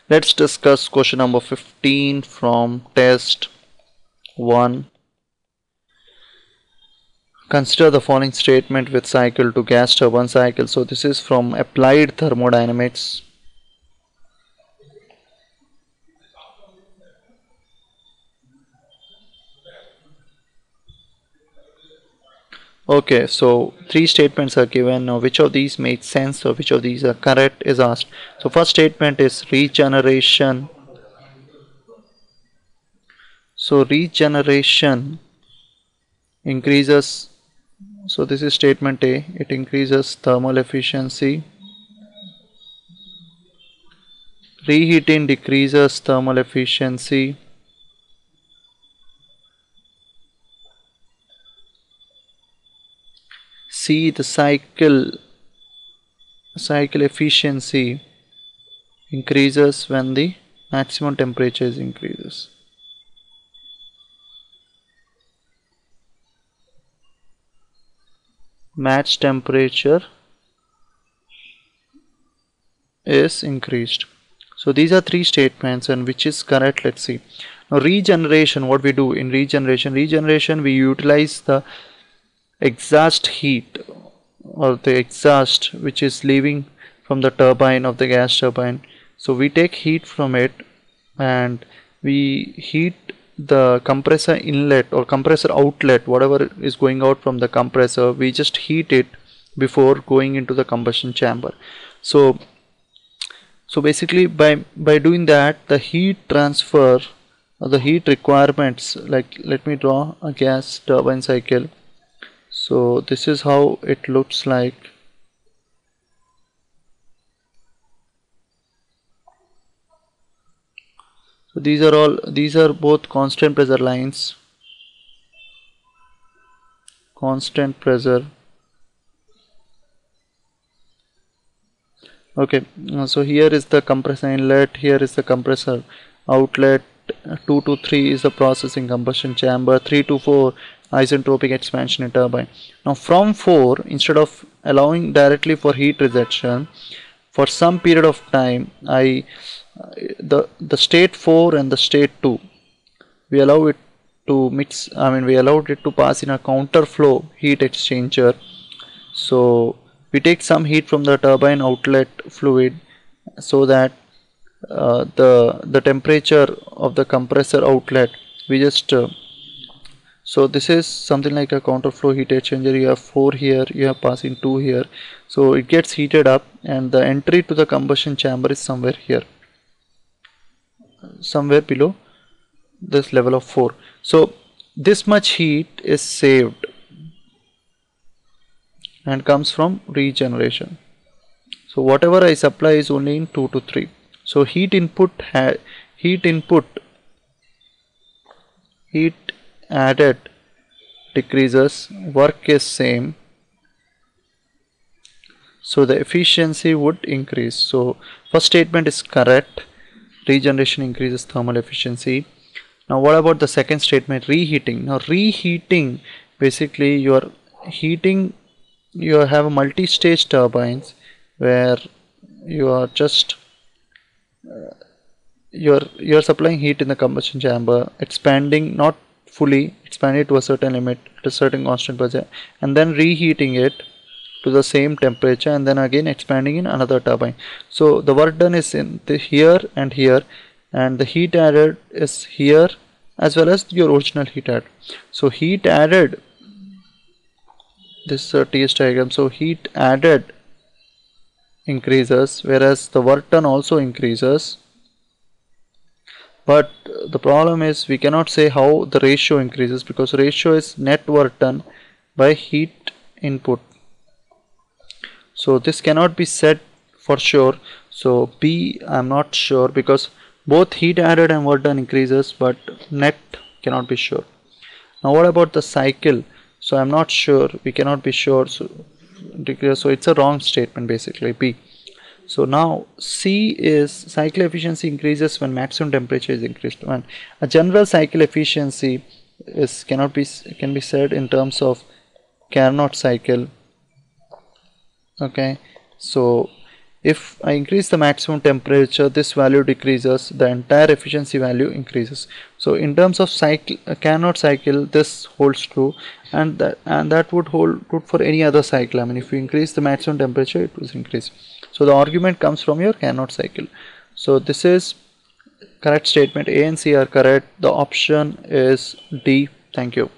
Let's discuss question number 15 from test 1. Consider the following statement with cycle to gas turbine cycle. So this is from applied thermodynamics. Okay, so three statements are given. Now, which of these makes sense or which of these are correct is asked. So, first statement is regeneration. So, regeneration increases. So, this is statement A. It increases thermal efficiency. Reheating decreases thermal efficiency. C. The cycle efficiency increases when the maximum temperature is increases. Match temperature is increased. So these are three statements, and which is correct? Let's see. Now regeneration, what we do in regeneration we utilize the exhaust heat or the exhaust which is leaving from the turbine of the gas turbine. So we take heat from it and we heat the compressor inlet or compressor outlet, whatever is going out from the compressor, we just heat it before going into the combustion chamber. So basically by doing that, the heat transfer or the heat requirements, like let me draw a gas turbine cycle. So this is how it looks like. So these are both constant pressure lines, constant pressure. Okay, so here is the compressor inlet, here is the compressor outlet, 2 to 3 is the processing combustion chamber, 3 to 4 isentropic expansion in turbine. Now from 4, instead of allowing directly for heat rejection, for some period of time the state 4 and the state 2, we allow it to mix, we allowed it to pass in a counter flow heat exchanger. So we take some heat from the turbine outlet fluid so that the temperature of the compressor outlet, we just so this is something like a counter flow heat exchanger. You have 4 here, you have passing 2 here, so it gets heated up and the entry to the combustion chamber is somewhere here, somewhere below this level of 4. So this much heat is saved and comes from regeneration. So whatever I supply is only in 2 to 3. So heat added decreases, work is same, so the efficiency would increase. So first statement is correct, regeneration increases thermal efficiency. Now what about the second statement, reheating? Now reheating, basically you are heating, you have a multi-stage turbines where you are just you're supplying heat in the combustion chamber, expanding, not fully expanding to a certain limit at a certain constant pressure, and then reheating it to the same temperature and then again expanding in another turbine. So the work done is in here and here, and the heat added is here as well as your original heat added. So heat added, this is a TS diagram, so heat added increases whereas the work done also increases, but the problem is we cannot say how the ratio increases because ratio is net work done by heat input. So this cannot be said for sure. So B, I'm not sure because both heat added and work done increases, but net cannot be sure. Now what about the cycle? So I'm not sure, we cannot be sure, so it's a wrong statement, basically B. So now C is cycle efficiency increases when maximum temperature is increased. When a general cycle efficiency can be said in terms of Carnot cycle. Okay, so if I increase the maximum temperature, this value decreases, the entire efficiency value increases. So in terms of cycle, Carnot cycle, this holds true, and that would hold good for any other cycle. I mean, if you increase the maximum temperature, it will increase. So the argument comes from your Carnot cycle. So this is correct statement. A and C are correct. The option is D. Thank you.